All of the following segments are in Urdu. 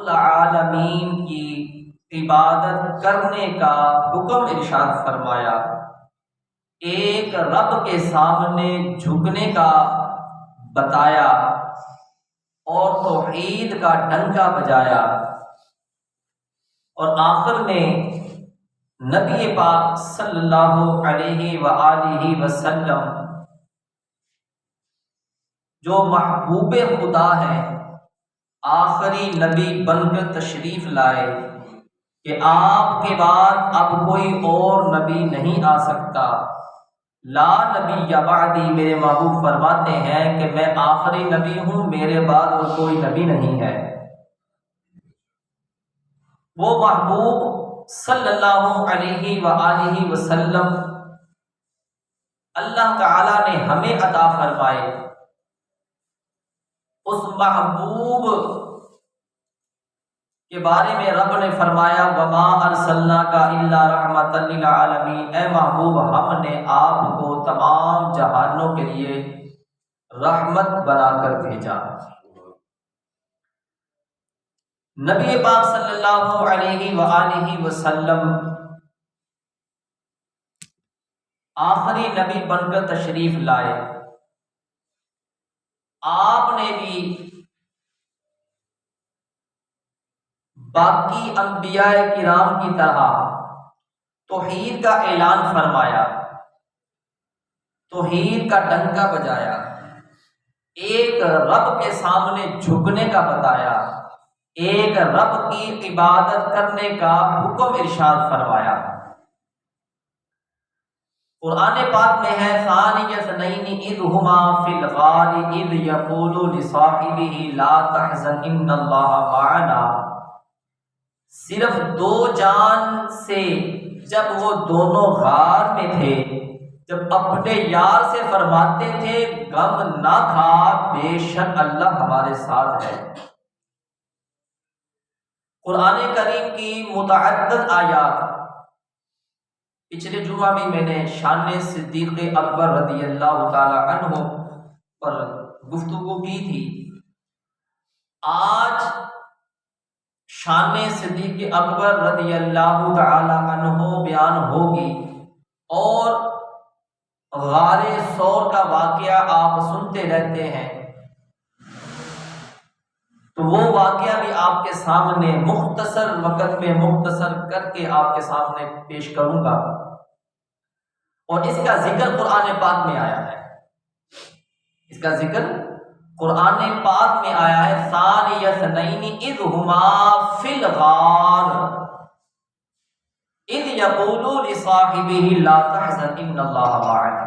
العالمین کی عبادت کرنے کا حکم ارشاد فرمایا، ایک رب کے سامنے جھکنے کا بتایا اور توحید کا ڈنکا بجایا، اور آخر میں نبی پاک صلی اللہ علیہ وآلہ وسلم جو محبوب خدا ہے آخری نبی بن کر تشریف لائے کہ آپ کے بعد اب کوئی اور نبی نہیں آ سکتا، لا نبی بعدی، میرے محبوب فرماتے ہیں کہ میں آخری نبی ہوں، میرے بعد اور کوئی نبی نہیں ہے۔ وہ محبوب صلی اللہ علیہ وآلہ وسلم اللہ تعالی نے ہمیں عطا فرمائے۔ اس محبوب کے بارے میں رب نے فرمایا وما ارسلناک الا رحمۃ للعالمین، اے محبوب ہم نے آپ کو تمام جہانوں کے لیے رحمت بنا کر بھیجا۔ نبی پاک صلی اللہ علیہ وآلہ وسلم آخری نبی بن کر تشریف لائے۔ آپ نے بھی باقی انبیاء کرام کی طرح توحید کا اعلان فرمایا، توحید کا ڈنکا بجایا، ایک رب کے سامنے جھکنے کا بتایا، ایک رب کی عبادت کرنے کا حکم ارشاد فرمایا۔ قرآن پاک میں ہے ثانی اثنین اذ ہما فی الغار اذ یقول لصاحبہ لا تحزن ان اللہ معنا، صرف دو جان سے جب وہ دونوں غار میں تھے، جب اپنے یار سے فرماتے تھے غم نہ کھا، بے شک اللہ ہمارے ساتھ ہے۔ قرآن کریم کی متعدد آیات، پچھلے جمعہ بھی میں نے شان صدیق اکبر رضی اللہ تعالی عنہ پر گفتگو کی تھی، آج شان صدیق اکبر رضی اللہ تعالی عنہ بیان ہوگی، اور غار ثور کا واقعہ آپ سنتے رہتے ہیں، تو وہ واقعہ بھی آپ کے سامنے مختصر وقت میں مختصر کر کے آپ کے سامنے پیش کروں گا، اور اس کا ذکر قرآن پاک میں آیا ہے، اس کا ذکر قرآن پاک میں آیا ہے ثانی اثنین اذ ہما فی الغار اذ یقول لصاحبہ لا تحزن ان اللہ معنا۔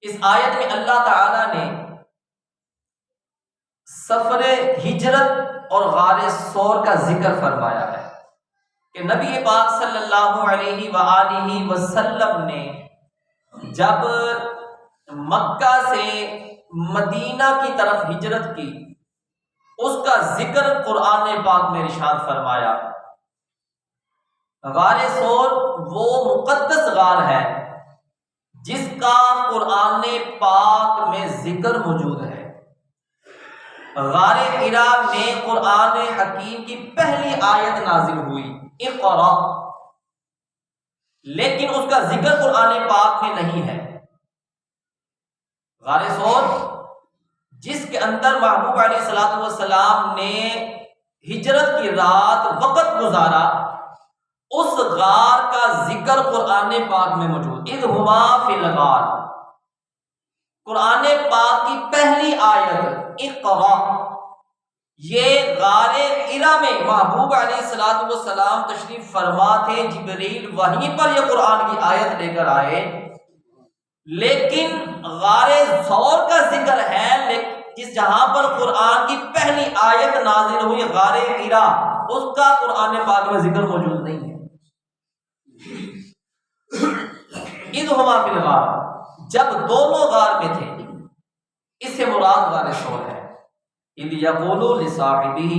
اس آیت میں اللہ تعالی نے سفر ہجرت اور غار ثور کا ذکر فرمایا ہے کہ نبی پاک صلی اللہ علیہ وآلہ وسلم نے جب مکہ سے مدینہ کی طرف ہجرت کی، اس کا ذکر قرآن پاک میں ارشاد فرمایا۔ غار ثور وہ مقدس غار ہے جس کا قرآن پاک میں ذکر موجود ہے۔ غار حرا میں قرآن حکیم کی پہلی آیت نازل ہوئی اقرا، لیکن اس کا ذکر قرآن پاک میں نہیں ہے۔ غار ثور جس کے اندر محبوب علیہ الصلوۃ والسلام نے ہجرت کی رات وقت گزارا، اس غار کا ذکر قرآن پاک میں موجود، اذ ہما فی الغار، قرآن پاک کی پہلی آیت اقرا، یہ غار حرا میں محبوب علیہ الصلوۃ والسلام تشریف فرما تھے، جبریل وہیں پر یہ قرآن کی آیت لے کر آئے، لیکن غار ثور کا ذکر ہے جس جہاں پر قرآن کی پہلی آیت نازل ہوئی غار حرا، اس کا قرآن پاک میں ذکر موجود نہیں ہے۔ اذ ہما فی الغار، جب دونوں غار میں تھے، اس سے مراد غار ثور ہے۔ اذ یقول لصاحبہ،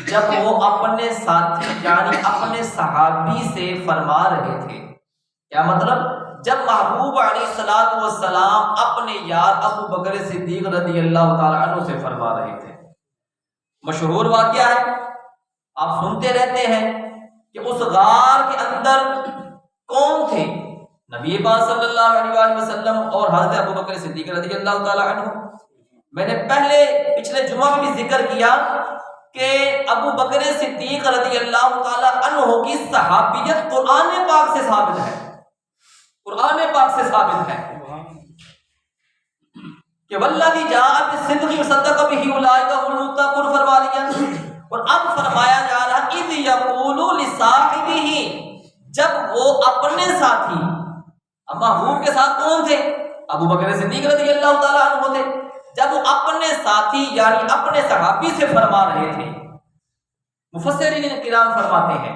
جب وہ اپنے ساتھی یعنی اپنے صحابی سے فرما رہے تھے، کیا مطلب؟ جب محبوب علیہ الصلوۃ والسلام اپنے یار ابو بکر صدیق رضی اللہ تعالی عنہ سے فرما رہے تھے، مشہور واقعہ ہے، آپ سنتے رہتے ہیں کہ اس غار کے اندر کون تھے؟ نبی پاک صلی اللہ علیہ وآلہ وسلم اور حضرت ابو بکر صدیق رضی اللہ تعالی عنہ۔ میں نے پچھلے جمعہ میں بھی ذکر کیا کہ ابو بکر صدیق رضی اللہ تعالی عنہ کی صحابیت قرآن پاک سے ثابت ہے، قرآن پاک سے ثابت ہے کہ والذی جاء بالصدق وصدق به اولئک هم المتقون فرما دیا۔ اور اب فرمایا جا رہا اذ یقول لصاحبہ، جب وہ اپنے ساتھی، اب محبوب کے ساتھ کون تھے؟ ابو بکر صدیق رضی اللہ تعالی عنہ تھے۔ جب وہ اپنے ساتھی یعنی اپنے صحابی سے فرما رہے تھے، مفسرین کرام فرماتے ہیں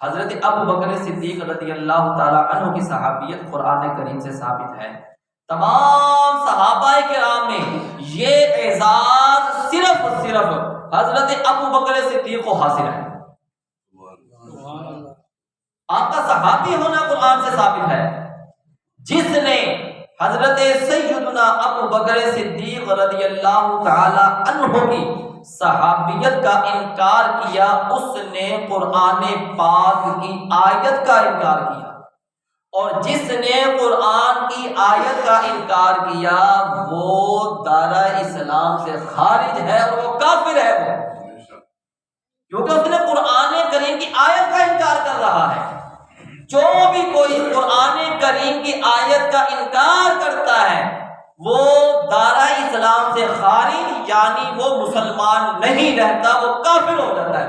حضرت ابو بکر صدیق رضی اللہ تعالی عنہ کی صحابیت قرآن کریم سے ثابت ہے۔ تمام صحابہ کرام میں یہ اعزاز صرف حضرت ابو بکر صدیق کو حاصل ہے۔ آپ کا صحابی ہونا قرآن سے ثابت ہے۔ جس نے حضرت سیدنا ابو بکر صدیق رضی اللہ تعالی عنہ کی صحابیت کا انکار کیا، اس نے قرآن پاک کی آیت کا انکار کیا، اور جس نے قرآن کی آیت کا انکار کیا وہ دارہ اسلام سے خارج ہے اور وہ کافر ہے، وہ کیونکہ اس نے قرآن کریم کی آیت کا انکار کر رہا ہے۔ جو بھی کوئی قرآن کریم کی آیت کا انکار کرتا ہے وہ دارہ اسلام سے خارج یعنی وہ مسلمان نہیں رہتا، وہ کافر ہو جاتا ہے۔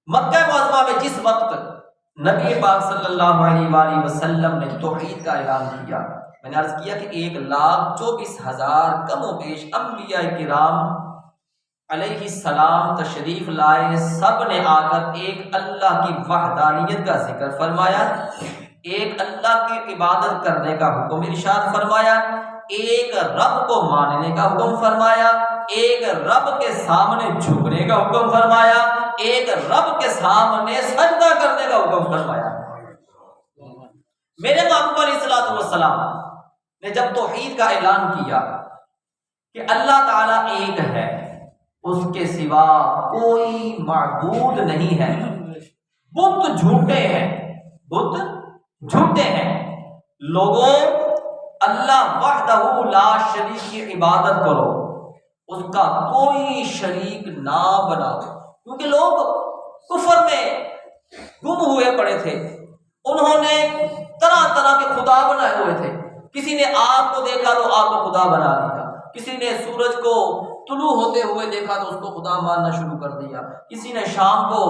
مکہ معظمہ میں جس وقت نبی پاک صلی اللہ علیہ وآلہ وسلم نے توحید کا اعلان کیا، میں نے عرض کیا کہ 1,24,000 کم و بیش انبیاء کرام علیہ السلام تشریف لائے، سب نے آ کر ایک اللہ کی وحدانیت کا ذکر فرمایا، ایک اللہ کی عبادت کرنے کا حکم ارشاد فرمایا، ایک رب کو ماننے کا حکم فرمایا، ایک رب کے سامنے جھکنے کا حکم فرمایا، ایک رب کے سامنے سجدہ کرنے کا حکم فرمایا۔ میرے محبوب علیہ الصلوۃ والسلام نے جب توحید کا اعلان کیا کہ اللہ تعالیٰ ایک ہے، اس کے سوا کوئی معبود نہیں ہے، بت جھوٹے ہیں، بت جھوٹے ہیں، لوگوں اللہ وحدہ لا شریک کی عبادت کرو، اس کا کوئی شریک نہ بناؤ، کیونکہ لوگ کفر میں گم ہوئے پڑے تھے، انہوں نے طرح طرح کے خدا بنائے ہوئے تھے۔ کسی نے آگ کو دیکھا تو آگ کو خدا بنا دیا، کسی نے سورج کو طلوع ہوتے ہوئے دیکھا تو اس کو خدا ماننا شروع کر دیا، کسی نے شام کو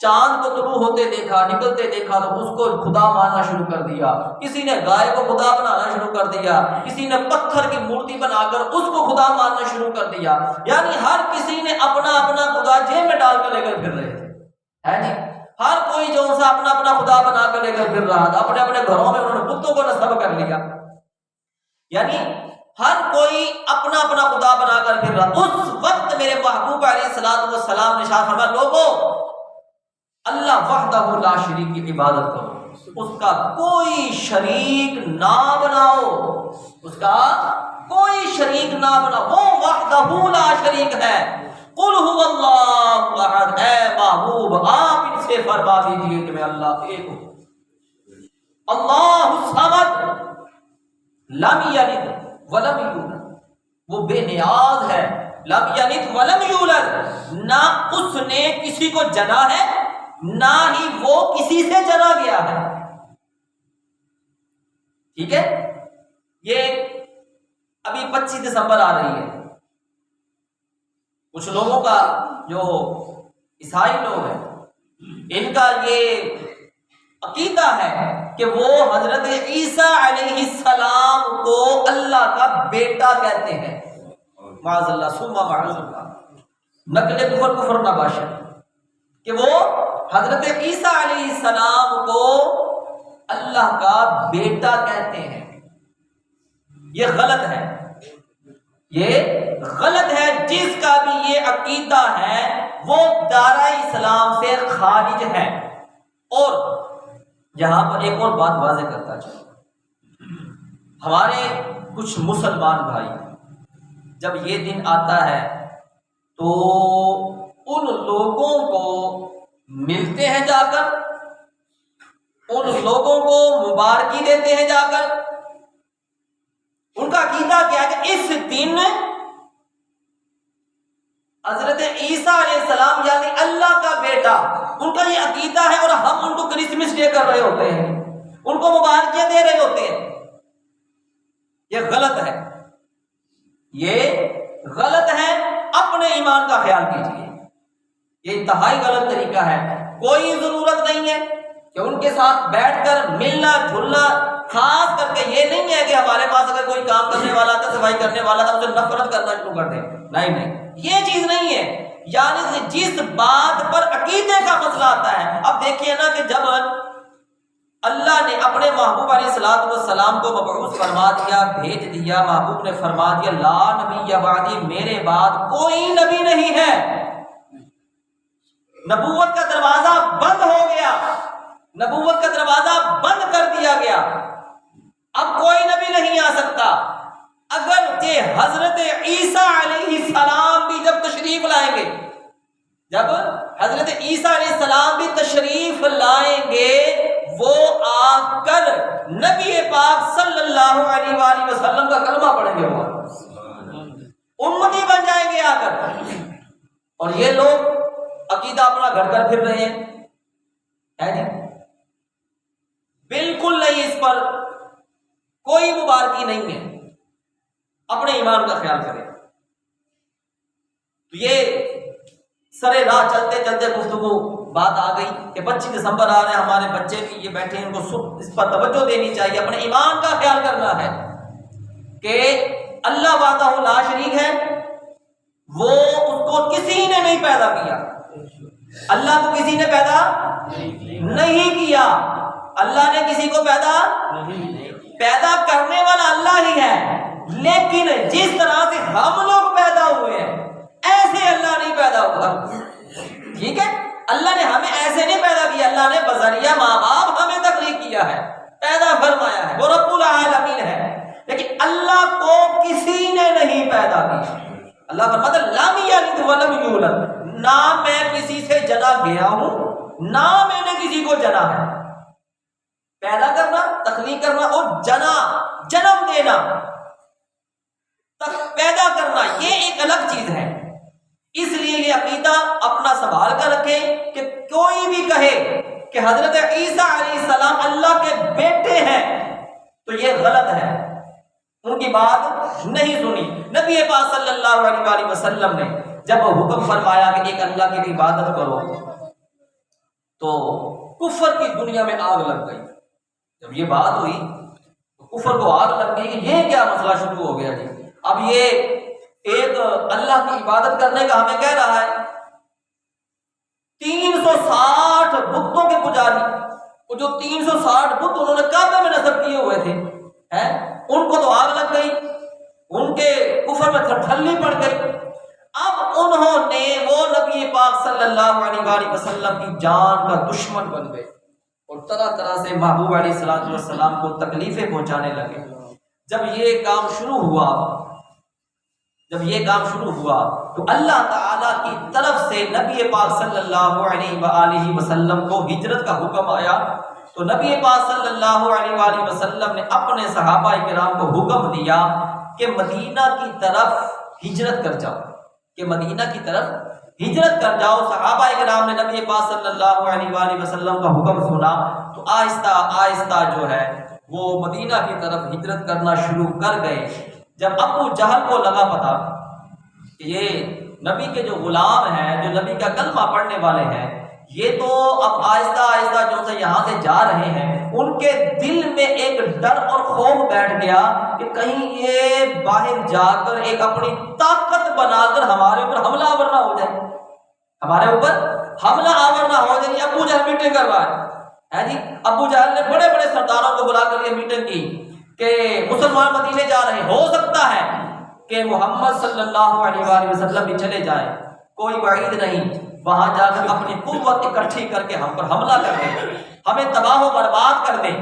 چاند کو طلوع ہوتے دیکھا نکلتے دیکھا تو اس کو خدا ماننا شروع کر دیا، کسی نے گائے کو خدا بنانا شروع کر دیا، کسی نے پتھر کی مورتی بنا کر اس کو خدا ماننا شروع کر دیا۔ یعنی ہر کسی نے اپنا اپنا خدا جیب میں ڈال کر لے کر پھر رہے تھے، ہے جی، ہر کوئی جو سا اپنا اپنا خدا بنا کر لے کر پھر رہا تھا، اپنے اپنے گھروں میں انہوں نے بتوں کو نصب کر لیا، یعنی ہر کوئی اپنا اپنا خدا بنا کر پھر رہا۔ اس وقت میرے محبوب علیہ الصلوۃ والسلام نے ارشاد فرمایا، لوگوں اللہ وحدہ لا شریک کی عبادت کرو، اس کا کوئی شریک نہ بناؤ، اس کا کوئی شریک نہ بناؤ، وہ وحدہ لا شریک ہے۔ قل هو اللہ احد، اے محبوب آپ ان سے فرما دیجیے کہ میں اللہ ایک ہوں، اللہ الصمد لم یلد ولم یولد، وہ بے نیاز ہے، لم یلد ولم یولد، نہ اس نے کسی کو جنا ہے نہ ہی وہ کسی سے جنا گیا ہے۔ ٹھیک ہے، یہ ابھی 25 دسمبر آ رہی ہے، کچھ لوگوں کا جو عیسائی لوگ ہیں ان کا یہ عقیدہ ہے کہ وہ حضرت عیسیٰ علیہ السلام کو اللہ کا بیٹا کہتے ہیں، معاذ اللہ ثم معاذ اللہ، نقل کفر نباشر، کہ وہ حضرت عیسیٰ علیہ السلام کو اللہ کا بیٹا کہتے ہیں۔ یہ غلط ہے، یہ غلط ہے، جس کا بھی یہ عقیدہ ہے وہ دارہ اسلام سے خارج ہے۔ اور یہاں پر ایک اور بات واضح کرتا چلوں، ہمارے کچھ مسلمان بھائی جب یہ دن آتا ہے تو ان لوگوں کو ملتے ہیں جا کر، ان لوگوں کو مبارکی دیتے ہیں جا کر۔ ان کا عقیدہ کیا ہے کہ اس دن حضرت عیسیٰ علیہ السلام یعنی اللہ کا بیٹا، ان کا یہ عقیدہ ہے، اور ہم ان کو کرسمس ڈے کر رہے ہوتے ہیں، ان کو مبارکیاں دے رہے ہوتے ہیں۔ یہ غلط ہے، یہ غلط ہے۔ اپنے ایمان کا خیال کیجیے، یہ انتہائی غلط طریقہ ہے۔ کوئی ضرورت نہیں ہے کہ ان کے ساتھ بیٹھ کر ملنا جلنا، خاص کر کے یہ نہیں ہے کہ ہمارے پاس اگر کوئی کام کرنے والا تھا، صفائی کرنے والا تھا، اسے نفرت کرنا شروع کر دیں۔ نہیں، یہ چیز نہیں ہے۔ یعنی جس بات پر عقیدے کا مسئلہ آتا ہے، اب دیکھیے نا کہ جب اللہ نے اپنے محبوب علیہ الصلوۃ والسلام کو مبعوث فرما دیا، بھیج دیا، محبوب نے فرما دیا لا نبی بعدی، میرے بعد کوئی نبی نہیں ہے، نبوت کا دروازہ بند ہو گیا، نبوت کا دروازہ بند کر دیا گیا، اب کوئی نبی نہیں آ سکتا۔ اگرچہ حضرت عیسیٰ علیہ السلام بھی جب تشریف لائیں گے، جب حضرت عیسیٰ علیہ السلام بھی تشریف لائیں گے، وہ آ کر نبی پاک صلی اللہ علیہ وآلہ وسلم کا کلمہ پڑھیں گے، وہ امتی بن جائیں گے آ کر۔ اور یہ لوگ عقیدہ اپنا گھڑ کر پھر رہے ہیں، ہے جی، بالکل نہیں، اس پر کوئی مبارکی نہیں ہے۔ اپنے ایمان کا خیال کریں۔ تو یہ سرے راہ چلتے چلتے گفتگو بات آ گئی کہ 25 دسمبر آ رہے ہیں، ہمارے بچے بھی یہ بیٹھے ہیں، ان کو اس پر توجہ دینی چاہیے، اپنے ایمان کا خیال کرنا ہے کہ اللہ وحدہ لا شریک ہے، وہ اس کو کسی نے نہیں پیدا کیا، اللہ کو کسی نے پیدا نہیں کیا، اللہ نے کسی کو پیدا کرنے والا اللہ ہی ہے، لیکن جس طرح سے ہم لوگ پیدا ہوئے ہیں ایسے اللہ نہیں پیدا ہوا، ٹھیک ہے؟ اللہ نے ہمیں ایسے نہیں پیدا کیا، اللہ نے بذریعہ ماں باپ ہمیں تخلیق کیا ہے، پیدا فرمایا ہے، وہ رب العالمین ہے، لیکن اللہ کو کسی نے نہیں پیدا کیا۔ اللہ فرماتا ہے لم یلد ولم یولد، نہ میں کسی سے جنا گیا ہوں، نہ میں نے کسی کو جنا ہے۔ پیدا کرنا، تخلیق کرنا، اور جنم دینا، پیدا کرنا، یہ ایک الگ چیز ہے۔ اس لیے یہ عقیدہ اپنا سنبھال کر رکھیں کہ کوئی بھی کہے کہ حضرت عیسیٰ علیہ السلام اللہ کے بیٹے ہیں تو یہ غلط ہے، ان کی بات نہیں سنی۔ نبی پاک صلی اللہ علیہ وآلہ وسلم نے جب حکم فرمایا کہ ایک اللہ کی عبادت کرو تو کفر کی دنیا میں آگ لگ گئی۔ جب یہ بات ہوئی تو کفر کو آگ لگ گئی کہ یہ کیا مسئلہ شروع ہو گیا جی، اب یہ ایک اللہ کی عبادت کرنے کا ہمیں کہہ رہا ہے، 360 بتوں کے پجاری، وہ جو 360 بت انہوں نے کعبے میں نصب کیے ہوئے تھے، ان کو تو آگ لگ گئی، ان کے کفر میں تھرتھلی پڑ گئی۔ اب انہوں نے وہ نبی پاک صلی اللہ علیہ وآلہ وسلم کی جان کا دشمن بن گئے اور طرح طرح سے محبوب علیہ الصلوۃ والسلام کو تکلیفیں پہنچانے لگے۔ جب یہ کام شروع ہوا تو اللہ تعالیٰ کی طرف سے نبی پاک صلی اللہ علیہ وآلہ وسلم کو ہجرت کا حکم آیا، تو نبی پاک صلی اللہ علیہ وآلہ وسلم نے اپنے صحابہ کرام کو حکم دیا کہ مدینہ کی طرف ہجرت کر جاؤ، کہ مدینہ کی طرف ہجرت کر جاؤ۔ صحابہ کرام نے نبی پاک صلی اللہ علیہ وآلہ وسلم کا حکم سنا تو آہستہ آہستہ جو ہے وہ مدینہ کی طرف ہجرت کرنا شروع کر گئے۔ جب ابو جہل کو لگا پتا کہ یہ نبی کے جو غلام ہیں، جو نبی کا کلمہ پڑھنے والے ہیں، یہ تو اب آہستہ آہستہ جو سے یہاں سے جا رہے ہیں، ان کے دل میں ایک ڈر اور خوف بیٹھ گیا کہ کہیں یہ باہر جا کر ایک اپنی طاقت بنا کر ہمارے اوپر حملہ آور نہ ہو جائے، ہمارے اوپر حملہ آور نہ ہو جائے۔ ابو جہل میٹنگ کر رہا ہے جی، ابو جہل نے بڑے بڑے سرداروں کو بلا کر یہ میٹنگ کی کہ مسلمان مدینے جا رہے ہیں، ہو سکتا ہے کہ محمد صلی اللہ علیہ وآلہ وسلم بھی چلے جائیں، کوئی بعید نہیں، وہاں جا کر اپنی قوت اکٹھی کر کے ہم پر حملہ کر دیں، ہمیں تباہ و برباد کر دیں،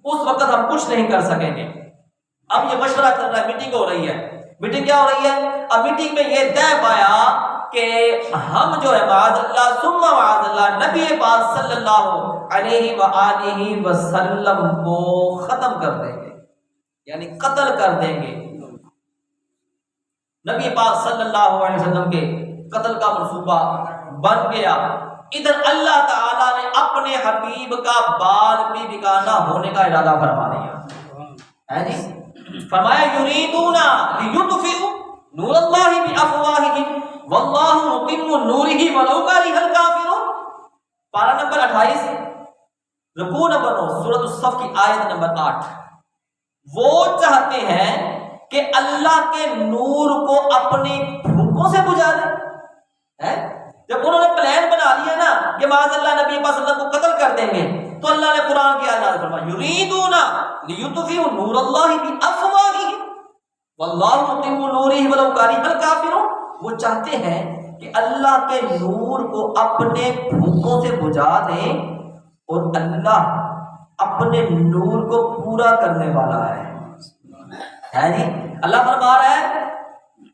اس وقت ہم کچھ نہیں کر سکیں گے۔ اب یہ مشورہ چل رہا ہے، میٹنگ ہو رہی ہے میٹنگ کیا ہو رہی ہے؟ اب میٹنگ میں یہ طے پایا کہ ہم جو ہے معاذ اللہ ثم معاذ اللہ نبی پاک صلی اللہ علیہ وآلہ وسلم کو ختم کر دیں گے، یعنی قتل کر دیں گے۔ نبی پاک صلی اللہ علیہ وسلم کے قتل کا منصوبہ بن گیا۔ ادھر اللہ تعالیٰ نے اپنے حبیب کا بال بھی بکانا ہونے کا ارادہ فرما دیا ہے جی۔ فرمایا یریدون لیطفئوا نور اللہ بافواہہم واللہ متم نورہ ولو کرہ الکافرون۔ پارہ نمبر 28 رکوع نمبر 9 سورۃ الصف کی آیت نمبر 8۔ وہ چاہتے ہیں کہ اللہ کے نور کو اپنی پھونکوں سے بجھا دیں۔ جب انہوں نے پلان بنا لیا نا کہ معاذ اللہ نبی پاک صلی اللہ علیہ وسلم کو قتل کر دیں گے، تو اللہ نے قرآن کی آیات فرمائی یریدون لیطفئوا نور اللہ بافواہہم واللہ متم نورہ ولو کرہ الکافرون۔ وہ چاہتے ہیں کہ اللہ کے نور کو اپنے پھونکوں سے بجھا دیں، اور اللہ اپنے نور کو پورا کرنے والا ہے جی۔ اللہ فرما رہا ہے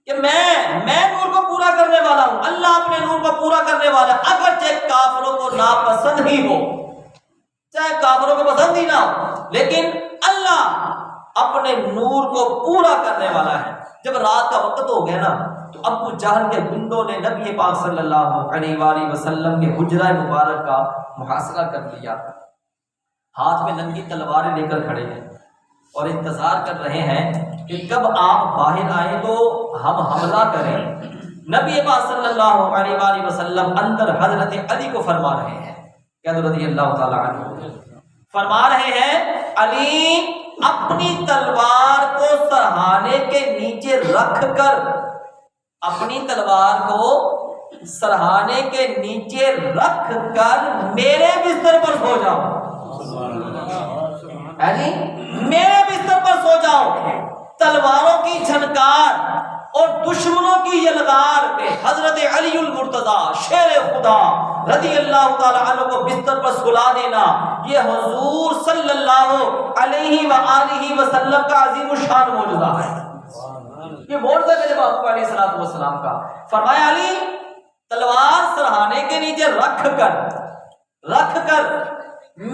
کہ میں نور کو پورا کرنے والا ہوں، اللہ اپنے نور کو پورا کرنے والا ہے، اگرچہ کافروں کو ناپسند ہی ہو، چاہے کافروں کو پسند ہی نہ ہو، لیکن اللہ اپنے نور کو پورا کرنے والا ہے۔ جب رات کا وقت ہو گیا نا تو ابو جہل کے گنڈوں نے نبی پاک صلی اللہ علیہ وآلہ وسلم کے حجرہ مبارک کا محاصرہ کر لیا، ہاتھ میں ننگی تلواریں لے کر کھڑے ہیں اور انتظار کر رہے ہیں کہ کب آپ باہر آئیں تو ہم حملہ کریں۔ نبی پاک صلی اللہ علیہ وآلہ وسلم اندر حضرت علی کو فرما رہے ہیں کہ رضی اللہ تعالی عنہ فرما رہے ہیں علی اپنی تلوار کو سرہانے کے نیچے رکھ کر، اپنی تلوار کو سرہانے کے نیچے رکھ کر میرے بستر پر سو جاؤ، میرے بستر پر سو جاؤ۔ تلواروں کی جھنکار اور دشمنوں کی یلغار میں حضرت علی المرتضی شیر خدا رضی اللہ تعالی عنہ کو بستر پر سلا دینا، یہ حضور صلی اللہ علیہ وآلہ وسلم کا عظیم الشان معجزہ ہے۔ یہ معجزہ ہے جب آپ علیہ الصلوۃ والسلام کا فرمایا علی تلوار سرہانے کے نیچے رکھ کر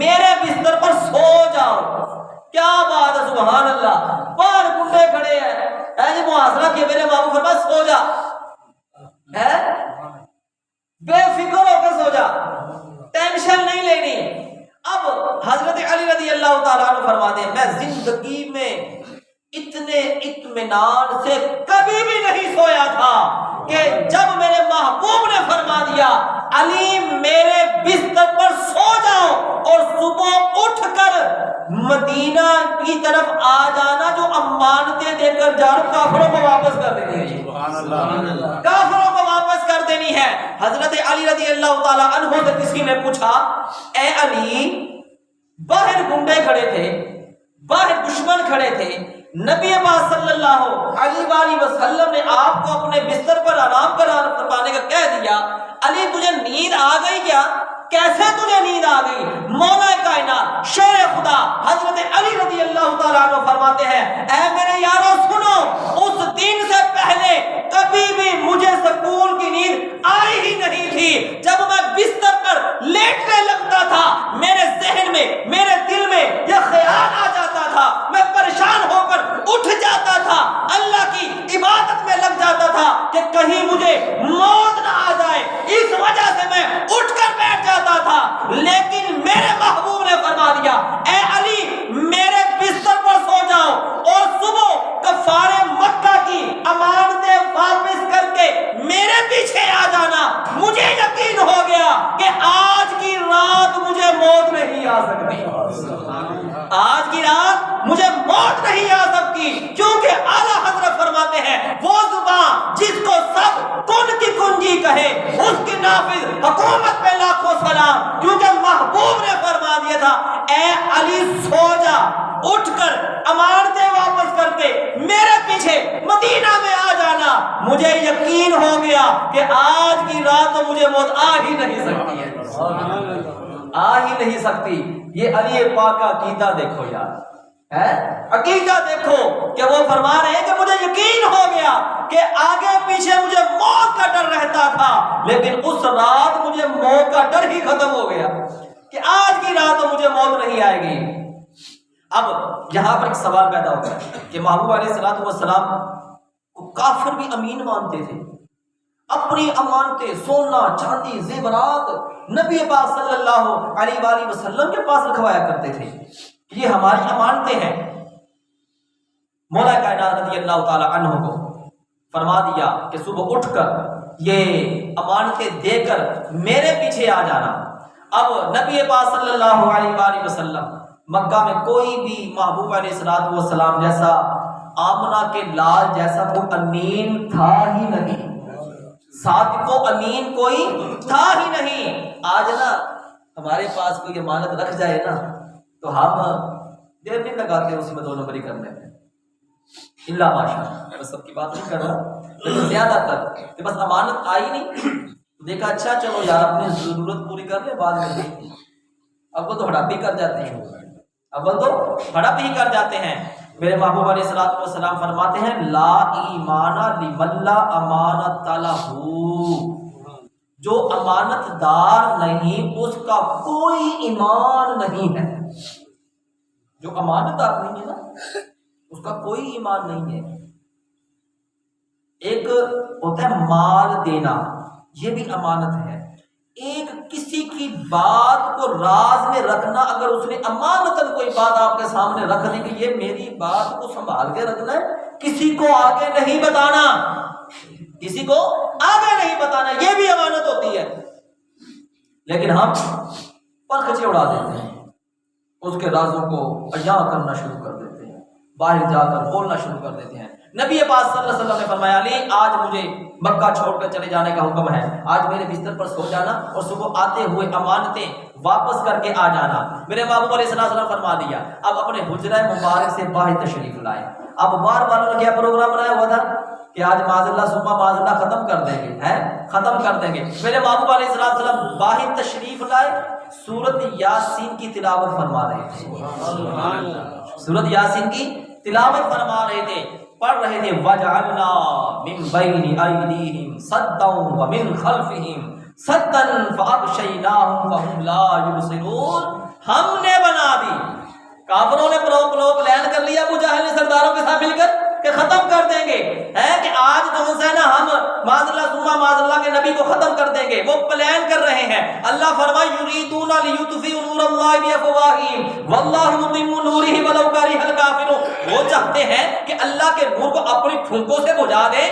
میرے بستر پر سو جاؤ۔ کیا بات ہے، سبحان اللہ، باہر گنڈے کھڑے ہیں، جی محاصرہ کیا، میرے بابو فرمایا سو جا، بے فکر ہو کر سو جا، ٹینشن نہیں لینی۔ اب حضرت علی رضی اللہ تعالیٰ عنہ فرماتے ہیں میں زندگی میں اتنے اطمینان سے کبھی بھی نہیں سویا تھا کہ جب میرے محبوب نے فرما دیا علی میرے بستر پر سو جاؤ اور صبح اٹھ کر مدینہ کی طرف آ جانا، جو امانتیں دے کر جاؤ کافروں کو واپس کر دینی ہے، کافروں کو واپس کر دینی ہے۔ حضرت علی رضی اللہ تعالی عنہ سے کسی نے پوچھا اے علی باہر گنڈے کھڑے تھے، باہر دشمن کھڑے تھے، نبی پاک صلی اللہ علیہ وآلہ وسلم نے آپ کو اپنے بستر پر آرام کروانے کا کہہ دیا، علی تجھے نیند آ گئی کیا؟ کیسے تجھے نیند آ گئی؟ مولا کائنات شیر خدا حضرت علی رضی اللہ تعالیٰ عنہ فرماتے ہیں اے میرے یارو سنو، اس دن سے پہلے کبھی بھی مجھے سکون کی نیند آئی ہی نہیں تھی۔ جب میں بستر پر لیٹنے لگتا تھا میرے ذہن میں، میرے دل میں یہ خیال آ جاتا تھا، میں پریشان ہو کر اٹھ جاتا تھا، اللہ کی عبادت میں لگ جاتا تھا کہ کہیں مجھے موت نہ آ جائے، اس وجہ سے میں اٹھ کر بیٹھ جاتا تھا۔ لیکن میرے محبوب نے فرما دیا اے علی میرے بستر پر سو جاؤ اور صبح کفارے مکہ کی امانتیں واپس کر کے میرے پیچھے آ جانا۔ مجھے یقین ہو گیا کہ آج کی رات مجھے موت نہیں آ سکتی، آج کی رات مجھے موت نہیں آ سکتی، کیونکہ اعلیٰ حضرت فرماتے ہیں وہ زبان جس کو سب کن کی کنجی کہے اس کی نافذ حکومت پہ لاکھوں سلام، کیونکہ محبوب نے فرما دیا تھا اے علی سو جا، اٹھ کر امانتیں واپس کر کے میرے پیچھے مدینہ میں آ جانا۔ مجھے یقین ہو گیا کہ آج کی رات تو مجھے موت آ ہی نہیں سکتی ہے، آ ہی نہیں سکتی۔ یہ علی پاک کا عقیدہ دیکھو یار، ہے عقیدہ دیکھو کہ وہ فرما رہے ہیں کہ مجھے یقین ہو گیا کہ آگے پیچھے مجھے موت کا ڈر رہتا تھا، لیکن اس رات مجھے موت کا ڈر ہی ختم ہو گیا کہ آج کی رات تو مجھے موت نہیں آئے گی۔ اب یہاں پر ایک سوال پیدا ہوتا ہے کہ محبوب علیہ الصلوۃ والسلام کو کافر بھی امین مانتے تھے، اپنی امانتیں سونا چاندی زیورات نبی پاک صلی اللہ علیہ وآلہ وسلم کے پاس رکھوایا کرتے تھے، یہ ہماری امانتیں ہیں۔ مولا کائنات رضی اللہ تعالی عنہ کو فرما دیا کہ صبح اٹھ کر یہ امانتیں دے کر میرے پیچھے آ جانا۔ اب نبی پاک صلی اللہ علیہ وآلہ وسلم مکہ میں کوئی بھی محبوب علیہ الصلوۃ والسلام جیسا، آمنہ کے لال جیسا کوئی امین تھا ہی نہیں، صادق و امین کوئی تھا ہی نہیں۔ آج نا ہمارے پاس کوئی امانت رکھ جائے نا تو ہم دیر نہیں لگاتے اس میں 2 نمبری کرنے میں، اللہ ماشاءاللہ، میں سب کی بات نہیں کر رہا، لیکن زیادہ تر کہ بس امانت آئی نہیں، دیکھا اچھا چلو یار اپنی ضرورت پوری کر لے بعد میں دیکھیں۔ اب وہ تو ہڑپ ہی کر جاتے ہیں، ہی کر جاتے ہیں۔ میرے محبوب علیہ الصلوۃ والسلام فرماتے ہیں لا ایمان لمن لا امانت لہ، جو امانت دار نہیں اس کا کوئی ایمان نہیں ہے۔ جو امانت دار نہیں ہے نا اس کا کوئی ایمان نہیں ہے۔ ایک ہوتا ہے مال دینا، یہ بھی امانت ہے۔ ایک کسی کی بات کو راز میں رکھنا، اگر اس نے امانتاً کوئی بات آپ کے سامنے رکھ دی کہ یہ میری بات کو سنبھال کے رکھنا ہے، کسی کو آگے نہیں بتانا، کسی کو آگے نہیں بتانا، یہ بھی امانت ہوتی ہے۔ لیکن ہم پرکھچے اڑا دیتے ہیں، اس کے رازوں کو عیاں کرنا شروع کر دیتے ہیں، باہر جا کر بولنا شروع کر دیتے ہیں۔ نبی پاک صلی اللہ علیہ وسلم نے فرمایا علی آج مجھے مکہ چھوڑ کر چلے جانے کا حکم ہے، آج میرے بستر پر سو جانا اور صبح آتے ہوئے امانتیں واپس کر کے آ جانا۔ میرے محبوب علیہ الصلوۃ والسلام فرما دیا۔ اب اپنے حجرہ مبارک سے باہر تشریف لائے۔ اب بار والوں نے کیا پروگرام بنایا ہوا تھا کہ آج معاذ اللہ صبح معاذ اللہ ختم کر دیں گے، ختم کر دیں گے۔ میرے محبوب علیہ الصلوۃ والسلام باہر تشریف لائے، سورۃ یاسین کی تلاوت فرما رہے تھے، سورۃ یاسین کی تلاوت فرما رہے تھے، پڑھ رہے تھے وَجَعَلْنَا مِن بَيْنِ أَيْدِيهِمْ سَدًّا وَمِنْ خَلْفِهِمْ سَدًّا فَأَغْشَيْنَاهُمْ فَهُمْ لَا يُبْصِرُونَ، ہم نے بنا دی۔ کافروں نے پلان کر لیا ابو جہل نے سرداروں کے ساتھ مل کر کہ ختم کر دیں گے، ہے کہ آج جو ہے نا ہم معاذ اللہ ثم معاذ اللہ کے نبی کو ختم کر دیں گے، وہ پلان کر رہے ہیں۔ اللہ فرمائے یریدون لیطفئوا نور اللہ بافواہہم واللہ متم نورہ ولو کرہ الکافرون، وہ چاہتے ہیں کہ اللہ کے نور کو اپنی پھونکوں سے بجھا دے،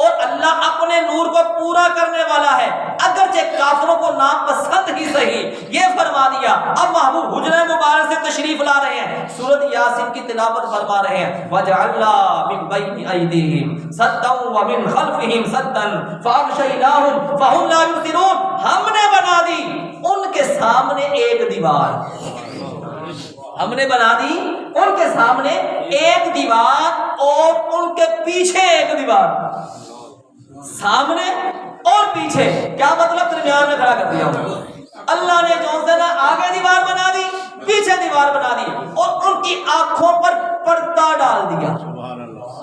اور اللہ اپنے نور کو پورا کرنے والا ہے اگرچہ کافروں کو ناپسند ہی صحیح۔ یہ فرما دیا۔ اب محبوب حجرہ مبارک سے تشریف لا رہے ہیں، سورۃ یاسین کی تلاوت فرما رہے ہیں وَجَعَلْنَا مِن بَيْنِ أَيْدِيهِمْ سَدًّا وَمِنْ خَلْفِهِمْ سَدًّا فَأَغْشَيْنَاهُمْ فَهُمْ لَا يُبْصِرُونَ، ہم نے بنا دی ان کے سامنے ایک دیوار، ہم نے بنا دی ان کے سامنے ایک دیوار اور ان کے پیچھے ایک دیوار، سامنے اور پیچھے، کیا مطلب درمیان میں کھڑا کر دیا اللہ نے، جو سے نا آگے دیوار بنا دی پیچھے دیوار بنا دی، اور ان کی آنکھوں پر پردہ ڈال دیا،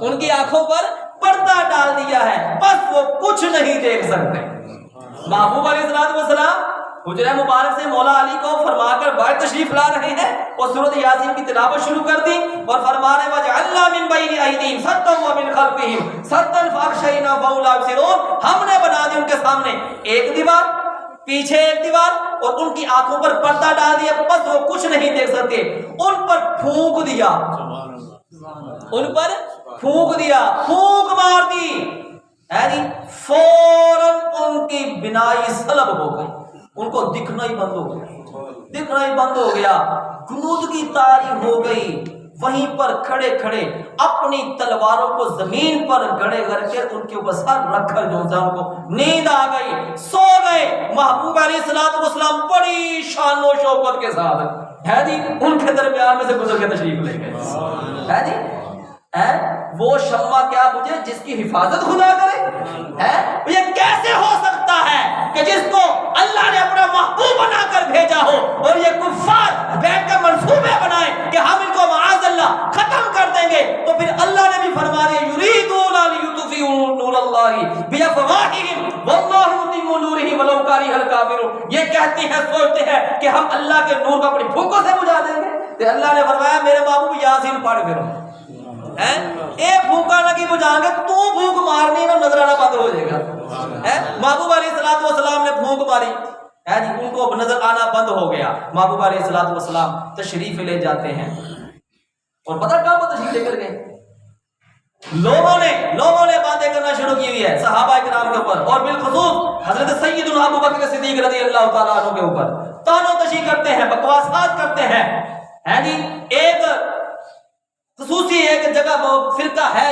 ان کی آنکھوں پر پردہ ڈال دیا ہے، بس وہ کچھ نہیں دیکھ سکتے۔ محبوب علیہ الصلوۃ والسلام حجرہ مبارک سے مولا علی کو فرما کر باہر تشریف لا رہے ہیں اور سورۃ یاسین کی تلاوت شروع کر دی اور فرما رہے وَجَعَلْنَا مِن بَيْنِ أَيْدِيهِمْ سَدًّا وَمِنْ خَلْفِهِمْ سَدًّا فَأَغْشَيْنَاهُمْ فَهُمْ لَا يُبْصِرُونَ، ہم نے بنا دی ان کے سامنے ایک دیوار، پیچھے ایک دیوار، اور ان کی آنکھوں پر پردہ ڈال دیا، بس وہ کچھ نہیں دیکھ سکتے۔ ان پر پھونک دیا، ان پر پھونک دیا، پھونک مار دی، فوراً ان کی بینائی سلب ہو گئی، ان کو دکھنا ہی بند ہو گیا، دکھنا ہی بند ہو گیا، غنودگی طاری ہو گئی۔ وہیں پر کھڑے کھڑے اپنی تلواروں کو زمین پر گڑے کر کے ان کے اوپر سر رکھ کر جو ان کو نیند آ گئی، سو گئے۔ محبوب علیہ الصلوۃ والسلام بڑی شان و شوکت کے ساتھ ہے جی ان کے درمیان میں سے گزر کے تشریف لے گئے، ہے جی وہ شمع کیا مجھے جس کی حفاظت خدا کرے، یہ کیسے ہو سکتا ہے کہ جس کو اللہ نے اپنا محبوب بنا کر بھیجا ہو اور یہ کفار بیٹھ کر منصوبے بنائے کہ ہم ان کو معاذ اللہ الکافرون، یہ کہتی ہیں سوچتے ہیں کہ ہم اللہ کے نور کو اپنی پھونکوں سے بجھا دیں گے۔ تو اللہ نے فرمایا میرے محبوب یاسین پڑھ پھر ایک پھونکا نہ کی بجھائیں گے، تو پھونک مارنی نا نظر آنا بند ہو جائے گا۔ محبوب علیہ الصلوۃ والسلام نے پھونک ماری جی، ان کو نظر آنا بند ہو گیا۔ محبوب علیہ الصلوۃ والسلام تشریف لے جاتے ہیں اور پتہ کہاں پر تشریف لے کر گئے؟ لوگوں نے باتیں کرنا شروع کی ہوئی ہے صحابہ کرام کے اوپر، اور بالخصوص حضرت سیدنا ابو بکر صدیق رضی اللہ تعالیٰ عنہ کے اوپر تانو تشیح کرتے ہیں، بکواسات کرتے ہیں جی۔ ایک خصوصی ایک جگہ فرقہ ہے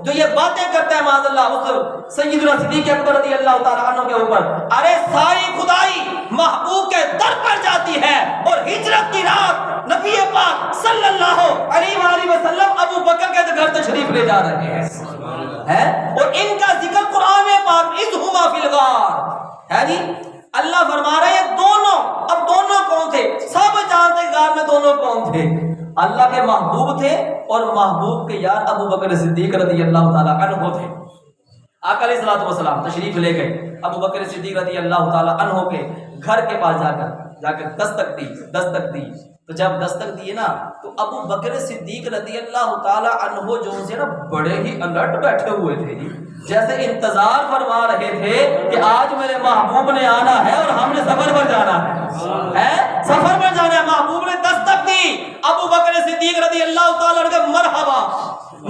جو یہ باتیں کرتا ہے معاذ اللہ اس سیدنا صدیق اکبر رضی اللہ تعالیٰ عنہ کے اوپر۔ ارے ساری خدائی محبوب کے در پر جاتی ہے، اور ہجرت کی رات نبی پاک صلی اللہ علیہ وآلہ وسلم ابو بکر کے گھر تشریف لے جا رہے ہیں، اور ان کا ذکر قرآن پاک اذہما فی الغار ہے جی۔ اللہ فرما رہے ہیں دونوں، اب دونوں کون تھے؟ سب جانتے غار میں دونوں کون تھے؟ اللہ کے محبوب تھے اور محبوب کے یار ابو بکر صدیق رضی اللہ تعالیٰ عنہ تھے۔ آقا علیہ الصلوۃ والسلام تشریف لے گئے ابو بکر صدیق رضی اللہ تعالیٰ عنہ کے گھر کے پاس جا کر دستک دی۔ تو جب دستک دیے نا تو ابو بکر صدیق رضی اللہ تعالیٰ عنہ جو سے نا بڑے ہی الرٹ بیٹھے ہوئے تھے جی، جیسے انتظار فرما رہے تھے کہ آج میرے محبوب نے آنا ہے اور ہم نے سفر پر جانا ہے، سفر پر جانا ہے۔ محبوب نے دستک دی، ابو بکر صدیق رضی اللہ تعالیٰ عنہ کا مرحبا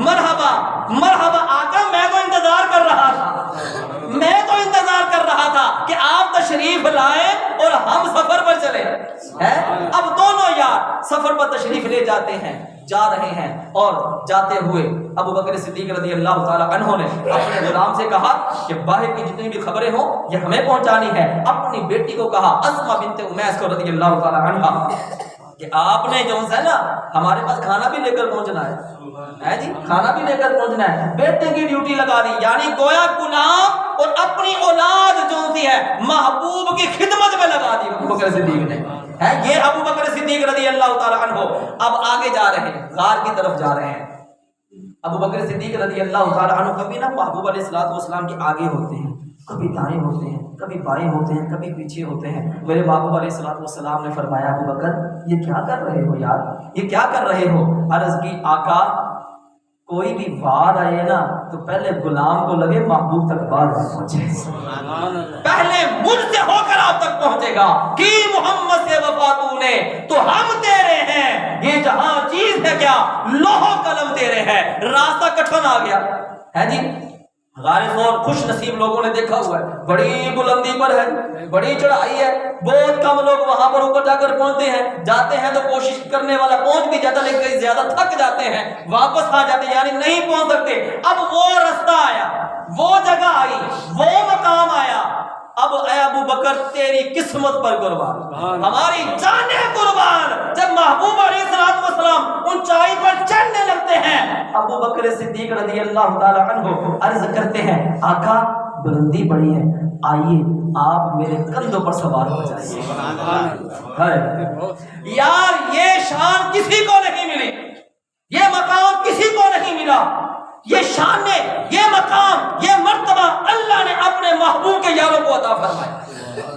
مرحبا مرحبا آقا، میں تو انتظار کر رہا تھا کہ آپ تشریف لائیں اور ہم سفر پر چلے۔ اب دونوں یار سفر پر تشریف لے جاتے ہیں، جا رہے ہیں، اور جاتے ہوئے ابو بکر صدیق رضی اللہ تعالیٰ عنہ نے اپنے غلام سے کہا کہ باہر کی جتنی بھی خبریں ہوں یہ ہمیں پہنچانی ہے۔ اپنی بیٹی کو کہا اسماء بنت امیس کو رضی اللہ تعالیٰ عنہ کہ آپ نے جو ہے نا ہمارے پاس کھانا بھی لے کر پہنچنا ہے جی، کھانا بھی لے کر پہنچنا ہے۔ بیٹے کی ڈیوٹی لگا دی، یعنی گویا غلام اور اپنی اولاد جو سی ہے محبوب کی خدمت میں لگا دی ابو بکر صدیق نے۔ یہ ابو بکر صدیق رضی اللہ تعالیٰ عنہ اب آگے جا رہے ہیں، غار کی طرف جا رہے ہیں۔ ابو بکر صدیق رضی اللہ تعالیٰ عنہ کبھی نا محبوب علیہ الصلوۃ والسلام کے آگے ہوتے ہیں، کبھی دائیں ہوتے ہیں، کبھی بائیں ہوتے ہیں، کبھی پیچھے ہوتے ہیں۔ میرے محبوب علیہ الصلوۃ والسلام نے فرمایا ابو بکر یہ کیا کر رہے ہو یار، یہ کیا کر رہے ہو؟ عرض کی آقا کوئی بھی وار آئے نا تو پہلے غلام کو لگے محبوب تک بات پہنچے، پہلے مجھ سے ہو کر آپ تک پہنچے گا کہ محمد سے وفا تو نے تو ہم تیرے ہیں، یہ جہاں چیز ہے کیا لوح قلم تیرے ہے۔ راستہ کٹھن آ گیا ہے جی، غار ثور خوش نصیب لوگوں نے دیکھا ہوا ہے، بڑی بلندی پر ہے، بڑی چڑھائی ہے، بہت کم لوگ وہاں پر اوپر جا کر پہنچتے ہیں، جاتے ہیں تو کوشش کرنے والا پہنچ بھی جاتا لیکن کئی زیادہ تھک جاتے ہیں، واپس آ جاتے ہیں، یعنی نہیں پہنچ سکتے۔ اب وہ رستہ آیا، وہ جگہ آئی، وہ مقام آیا، اب اے ابو بکر تیری قسمت پر قربان، ہماری جانیں قربان۔ جب محبوب علیہ الصلوۃ والسلام اونچائی پر چڑھنے لگتے ہیں، ابو بکر صدیق رضی اللہ تعالی عنہ عرض کرتے ہیں آقا بلندی بڑی ہے، آئیے آپ میرے کندھوں پر سوار ہو جائیے۔ یار یہ شان کسی کو نہیں ملی، یہ مقام کسی کو نہیں ملا، یہ شان یہ مقام یہ مرتبہ اللہ نے اپنے محبوب کے یاروں کو عطا فرمایا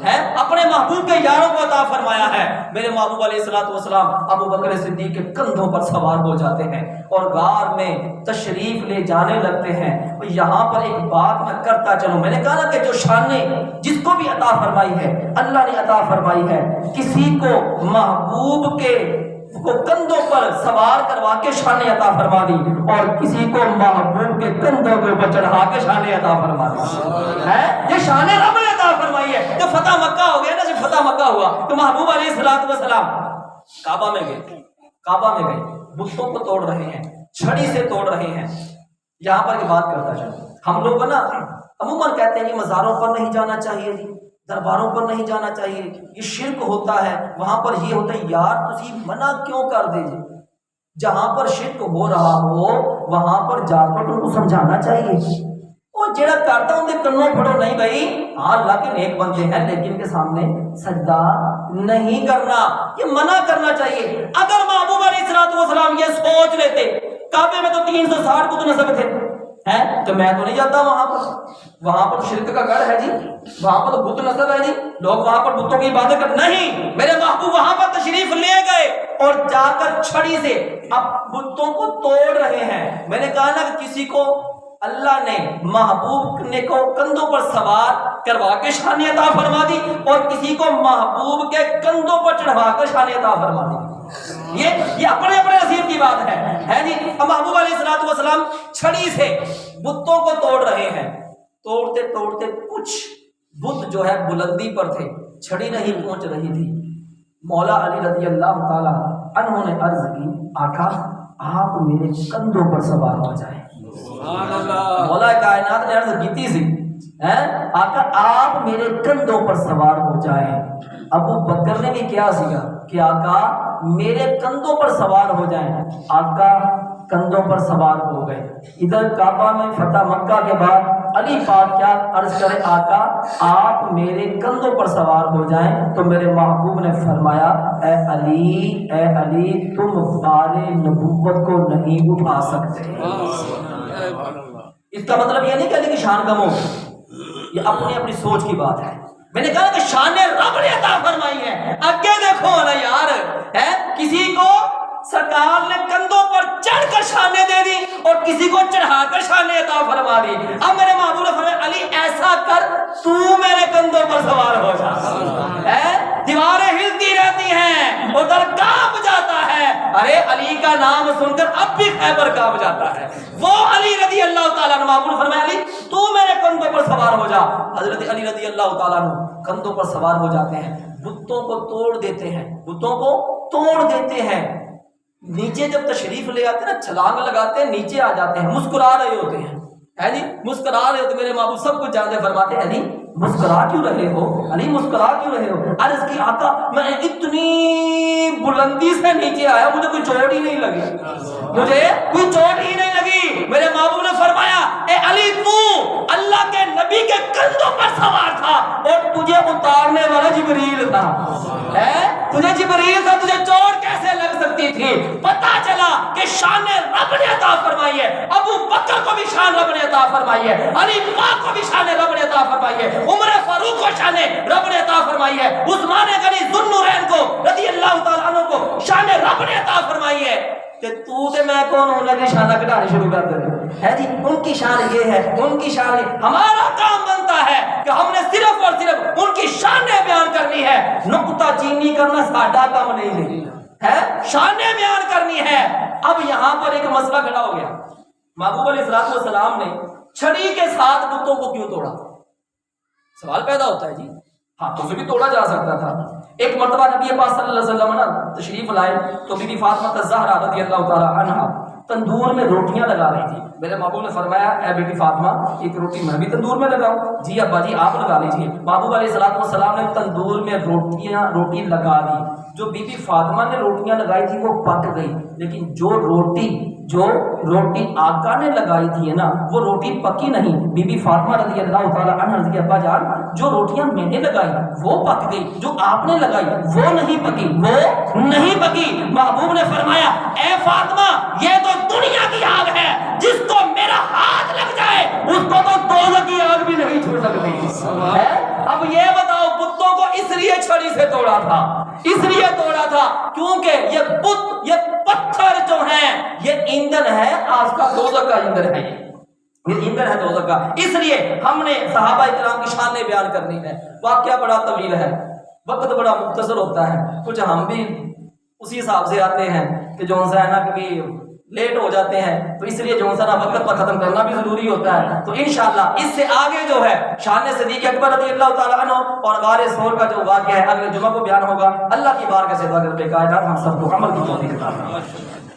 ہے، اپنے محبوب کے یاروں کو عطا فرمایا ہے۔ میرے محبوب علیہ الصلوۃ والسلام ابو بکر صدیق کے کندھوں پر سوار ہو جاتے ہیں اور غار میں تشریف لے جانے لگتے ہیں۔ یہاں پر ایک بات میں کرتا چلوں، میں نے کہا نا کہ جو شانیں جس کو بھی عطا فرمائی ہے اللہ نے عطا فرمائی ہے، کسی کو محبوب کے کو کندھوں پر سوار کروا کے شان عطا فرما دی اور کسی کو محبوب کے کندھوں کے اوپر چڑھا کے شان عطا فرما دی ہے۔ یہ شان رب نے عطا فرمائی ہے۔ جب فتح مکہ ہو گیا نا، جب فتح مکہ ہوا تو محبوب علیہ الصلوۃ والسلام کعبہ میں گئے، بتوں کو توڑ رہے ہیں، چھڑی سے توڑ رہے ہیں۔ یہاں پر یہ بات کرتا چلو، ہم لوگ نا عموماً کہتے ہیں کہ مزاروں پر نہیں جانا چاہیے جی، درباروں پر نہیں جانا چاہیے، یہ شرک ہوتا ہے، وہاں پر یہ ہوتا ہے۔ یار تسی منع کیوں کر دے جی؟ جہاں پر شرک ہو رہا ہو وہاں پر جا کر ان کو سمجھانا چاہیے۔ وہ جڑا کرتا ان کے کنوں پھڑو نہیں بھائی، ہاں اللہ کے نیک بندے ہیں لیکن ان کے سامنے سجدہ نہیں کرنا، یہ منع کرنا چاہیے۔ اگر محبوب علیہ الصلوۃ والسلام یہ سوچ لیتے، کعبے میں تو 360 بت نصب تھے ہے تو میں تو نہیں جاتا وہاں پر شرک کا گڑھ ہے جی، وہاں پر تو بت نصب ہے جی، لوگ وہاں پر بتوں کی عبادت کرتے نہیں، میرے محبوب وہاں پر تشریف لے گئے اور جا کر چھڑی سے اب بتوں کو توڑ رہے ہیں۔ میں نے کہا نا کہ کسی کو اللہ نے محبوب نے کو کندھوں پر سوار کروا کے شان عطا فرما دی اور کسی کو محبوب کے کندھوں پر چڑھوا کر شان عطا فرما دی۔ یہ اپنے اپنے نصیب کی بات ہے جی۔ محبوب علیہ الصلوۃ والسلام چھڑی سے بتوں کو توڑ رہے ہیں، توڑتے توڑتے کچھ بت جو ہے بلندی پر تھے، چھڑی نہیں پہنچ رہی تھی۔ مولا علی رضی اللہ تعالی عنہ نے عرض کی آقا آپ میرے کندھوں پر سوار ہو جائیں۔ مولا کائنات نے عرض کی تھی آقا آپ میرے کندھوں پر سوار ہو جائیں۔ ابو بکر نے بھی کیا سیکھا کہ آقا میرے کندھوں پر سوار ہو جائیں۔ آقا کندھوں پر سوار ہو گئے۔ ادھر کعبہ میں فتح مکہ کے بعد علی پاک کیا عرض کرے آقا آپ میرے کندھوں پر سوار ہو جائیں، تو میرے محبوب نے فرمایا اے علی تم بار نبوت کو نہیں اٹھا سکتے۔ اس کا مطلب یہ نہیں کہ علی کی شان کم ہو، یہ اپنی اپنی سوچ کی بات ہے۔ میں نے کہا کہ شان رب نے عطا فرمائی ہے، آگے دیکھو نا یار، ہے کسی کو سرکار نے کندھوں پر چڑھ کر شانے دے دی اور کسی کو چڑھا کر شانے عطا فرما دی۔ اب میرے محبوب نے فرمایا علی ایسا کر تو میرے کندھوں پر سوار ہو جا۔ دیواریں ہلتی رہتی ہیں، ادھر کانپ جاتا ہے، ارے علی کا نام سن کر اب بھی خیبر کانپ جاتا ہے۔ وہ علی رضی اللہ تعالیٰ عنہ، محبوب نے فرمایا علی تو میرے کندھوں پر سوار ہو جا۔ حضرت علی رضی اللہ تعالیٰ عنہ کندھوں پر سوار ہو جاتے ہیں، بتوں کو توڑ دیتے ہیں، بتوں کو توڑ دیتے ہیں۔ نیچے جب تشریف لے آتے ہیں نا، چھلانگ لگاتے ہیں، نیچے آ جاتے ہیں، مسکرا رہے ہوتے ہیں، ہے جی مسکرا رہے ہوتے۔ میرے محبوب سب کچھ جانتے، فرماتے ہیں علی مسکرا کیوں رہے ہو، علی مسکرا کیوں رہے ہو؟ عرض کی آقا میں اتنی بلندی سے نیچے آیا، مجھے کوئی چوٹ ہی نہیں لگی، مجھے کوئی چوٹ ہی نہیں لگی۔ میرے محبوب نے فرمایا اے علی تو اللہ کے نبی کے کندھوں پر سوار تھا اور تجھے اتارنے والا جبریل تھا، تجھے جبریل تھا، تجھے چوٹ کیسے لگ سکتی تھی؟ پتا چلا کہ شان رب نے عطا فرمائی ہے، ابو بکر کو بھی شان رب نے عطا فرمائی ہے، علی پاک کو بھی شان رب نے عطا فرمائی ہے، عمر فاروق کو شان رب نے عطا فرمائی ہے، عثمان غنی ذوالنورین کو رضی اللہ تعالیٰ عنہ کو شان رب نے عطا فرمائی ہے۔ کہ تو تے میں کون ہوں لگے شانہ کٹانے شروع کر دے، ہے جی ان کی شان یہ ہے، ان کی شان یہ۔ ہمارا کام بنتا ہے کہ ہم نے صرف اور صرف ان کی شانیں بیان کرنی ہے، نقطہ چینی کرنا ساڈا کام نہیں ہے، شانیں بیان کرنی ہے۔ اب یہاں پر ایک مسئلہ کھڑا ہو گیا، محبوب علیہ الصلوۃ والسلام نے چھڑی کے ساتھ بتوں کو کیوں توڑا؟ سوال پیدا ہوتا ہے جی، ہاتھوں سے بھی توڑا جا سکتا تھا۔ ایک مرتبہ نبی پاک صلی اللہ علیہ وسلم تشریف لائے تو بی بی فاطمہ الزہرا رضی اللہ تعالی عنہا تندور میں روٹیاں لگا رہی تھی۔ میرے محبوب نے فرمایا اے بیٹی فاطمہ ایک روٹی میں بھی تندور میں لگاؤں؟ جی ابا جی آپ لگا لیجیے۔ محبوب علیہ الصلوۃ والسلام نے تندور میں روٹی لگا دی۔ جو بی بی فاطمہ نے روٹیاں لگائی تھی وہ پک گئی، لیکن جو روٹی آقا نے لگائی تھی نا وہ روٹی پکی نہیں۔ بی بی فاطمہ رضی اللہ تعالی عنہ کی ابا جان جو روٹیاں میں نے لگائی وہ پک گئی، جو آپ نے لگائی وہ نہیں پکی، وہ نہیں پکی۔ محبوب نے فرمایا اے فاطمہ یہ تو دنیا کی آگ ہے، جس کو میرا ہاتھ لگ جائے اس کو تو دوزخ کی آگ بھی نہیں چھو سکتی۔ اب یہ بتاؤ بتوں کو اس لیے چھڑی سے توڑا تھا، اس لیے توڑا تھا کیونکہ یہ بت یہ پتھر جو ہیں یہ ایندھن ہے آج کا دوزخ کا ایندھن ہے، یہ ایندھن ہے دوزخ کا۔ اس لیے ہم نے صحابہ کرام کی شانیں بیان کرنی ہے۔ واقعہ بڑا طویل ہے، وقت بڑا مختصر ہوتا ہے، کچھ ہم بھی اسی حساب سے آتے ہیں کہ جو ہے نا کبھی لیٹ ہو جاتے ہیں، تو اس لیے جو ہے نا وقت پر ختم کرنا بھی ضروری ہوتا ہے۔ تو انشاءاللہ اس سے آگے جو ہے شان صدیق اکبر رضی اللہ تعالیٰ عنہ اور غار ثور کا جو واقعہ ہے اگلے جمعہ کو بیان ہوگا۔ اللہ کی بارگاہ سے دعا کرتے ہیں کائنات ہم سب کو عمل کی توفیق عطا فرمائے۔